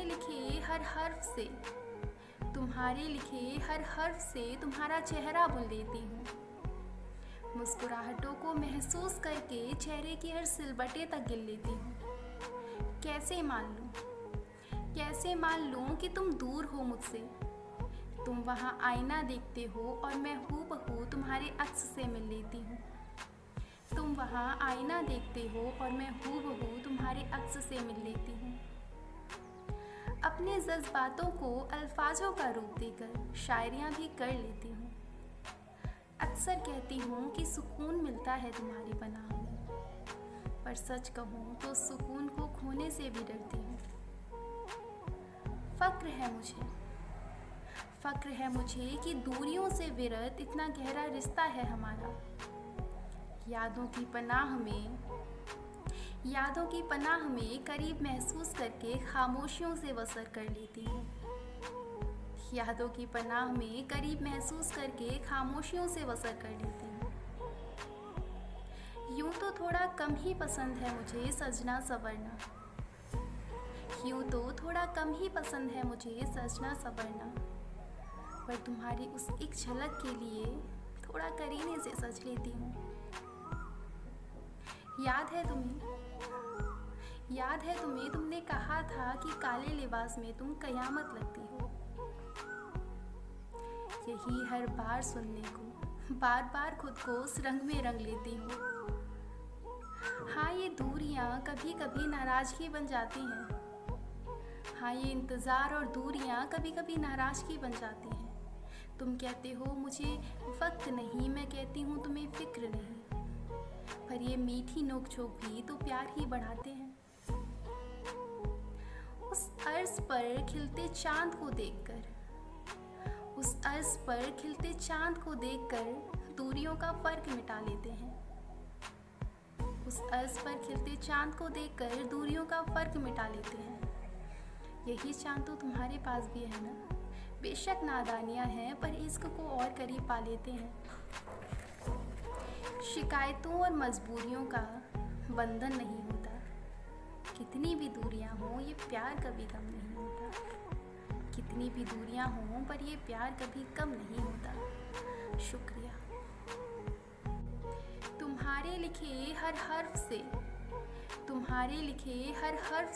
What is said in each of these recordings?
लिखे हर हर्फ से तुम्हारे लिखे हर हर्फ से तुम्हारा चेहरा बुन लेती हूँ। मुस्कुराहटों को महसूस करके चेहरे की हर सिलबटे तक गिन लेती हूँ। कैसे मान लूँ कि तुम दूर हो मुझसे। तुम वहाँ आईना देखते हो और मैं हूबहू तुम्हारे अक्स से मिल लेती हूँ। तुम वहाँ आईना देखते हो और मैं हूबहू तुम्हारे अक्स से मिल लेती हूँ। अपने जज्बातों को अल्फाजों का रूप देकर शायरियाँ भी कर लेती हूँ। अक्सर कहती हूँ कि सुकून मिलता है तुम्हारी पनाह में, पर सच कहूँ तो सुकून को खोने से भी डरती हूँ। फ़क्र है मुझे कि दूरियों से विरत इतना गहरा रिश्ता है हमारा। यादों की पनाह में करीब महसूस करके खामोशियों से वसर कर लेती हूँ। यादों की पनाह में करीब महसूस करके खामोशियों से वसर कर लेती हूँ। यूं तो थोड़ा कम ही पसंद है मुझे सजना सवरना, पर तुम्हारी उस एक झलक के लिए थोड़ा करीने से सज लेती हूँ। याद है तुम्हें तुमने कहा था कि काले लिबास में तुम कयामत लगती हो। यही हर बार सुनने को बार बार खुद को उस रंग में रंग लेती हूँ। हाँ, ये दूरियां कभी कभी नाराजगी बन जाती हैं। हाँ, ये इंतज़ार और दूरियां कभी कभी नाराजगी बन जाती हैं। तुम कहते हो मुझे वक्त नहीं, मैं कहती हूँ तुम्हें फिक्र नहीं, पर ये मीठी नोक-झोंक भी तो प्यार ही बढ़ाते हैं। उस अर्ज़ पर खिलते चाँद को देखकर दूरियों का फ़र्क मिटा लेते हैं। यही चाँद तो तुम्हारे पास भी है ना। बेशक नादानियाँ हैं, पर इश्क को और करीब पा लेते हैं। शिकायतों और मजबूरियों का बंधन नहीं होता। कितनी भी दूरियां हों, ये प्यार कभी कम नहीं होता। कितनी भी दूरियां हों, पर ये प्यार कभी कम नहीं होता। शुक्रिया। तुम्हारे लिखे हर हर्फ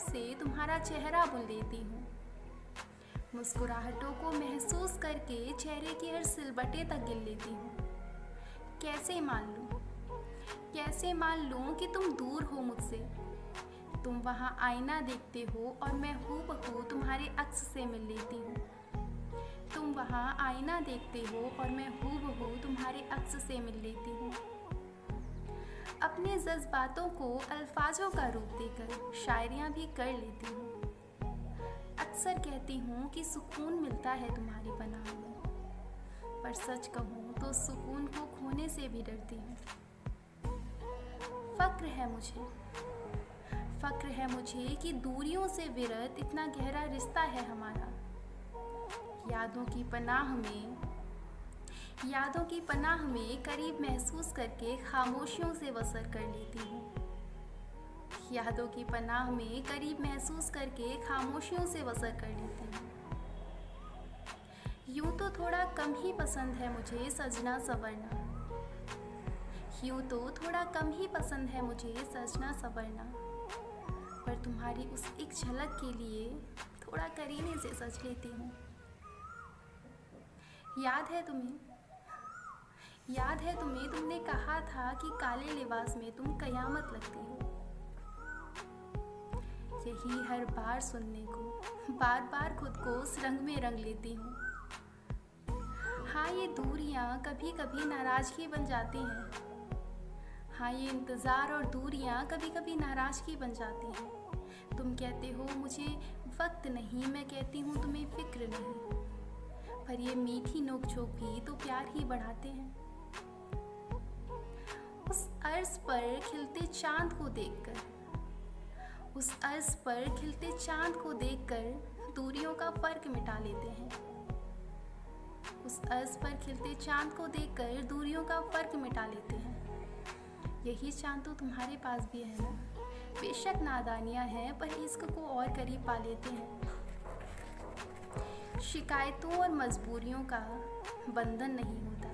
से तुम्हारा चेहरा बुन लेती हूँ। मुस्कुराहटों को महसूस करके चेहरे की हर सिलबटे तक गिन लेती हूँ। कैसे मान लूँ कि तुम दूर हो मुझसे। तुम वहाँ आईना देखते हो और मैं हूबहू तुम्हारे अक्स से मिल लेती हूँ। तुम वहाँ आईना देखते हो और मैं हूबहू तुम्हारे अक्स से मिल लेती हूँ। अपने जज्बातों को अल्फाजों का रूप देकर शायरियाँ भी कर लेती हूँ। अक्सर कहती हूँ कि सुकून मिलता है तुम्हारी पनाह में, पर सच कहूँ तो सुकून को खोने से भी डरती हूँ। फ़क्र है मुझे कि दूरियों से विरत इतना गहरा रिश्ता है हमारा। यादों की पनाह में करीब महसूस करके खामोशियों से वसर कर लेती हूँ। यूं तो थोड़ा कम ही पसंद है मुझे सजना सवरना, पर तुम्हारी उस एक झलक के लिए थोड़ा करीने से सज लेती हूँ। याद है तुम्हें तुमने कहा था कि काले लिबास में तुम कयामत लगती हो। यही हर बार सुनने को बार बार खुद को उस रंग में रंग लेती हूँ। हाँ, ये दूरियां कभी कभी नाराजगी बन जाती हैं। हाँ, ये इंतज़ार और दूरियां कभी कभी नाराजगी बन जाती हैं। तुम कहते हो मुझे वक्त नहीं, मैं कहती हूँ तुम्हें फिक्र नहीं, पर ये मीठी नोक-झोंक भी तो प्यार ही बढ़ाते हैं। उस अर्ज़ पर खिलते चाँद को देखकर दूरियों का फ़र्क मिटा लेते हैं। यही चाँद तो तुम्हारे पास भी है ना। बेशक नादानियाँ हैं, पर इश्क को और करीब पा लेते हैं। शिकायतों और मजबूरियों का बंधन नहीं होता।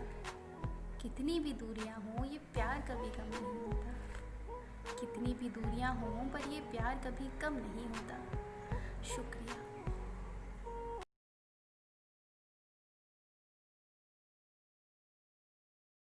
कितनी भी दूरियां हों ये प्यार कभी कम नहीं होता। कितनी भी दूरियां हों पर ये प्यार कभी कम नहीं होता। शुक्रिया।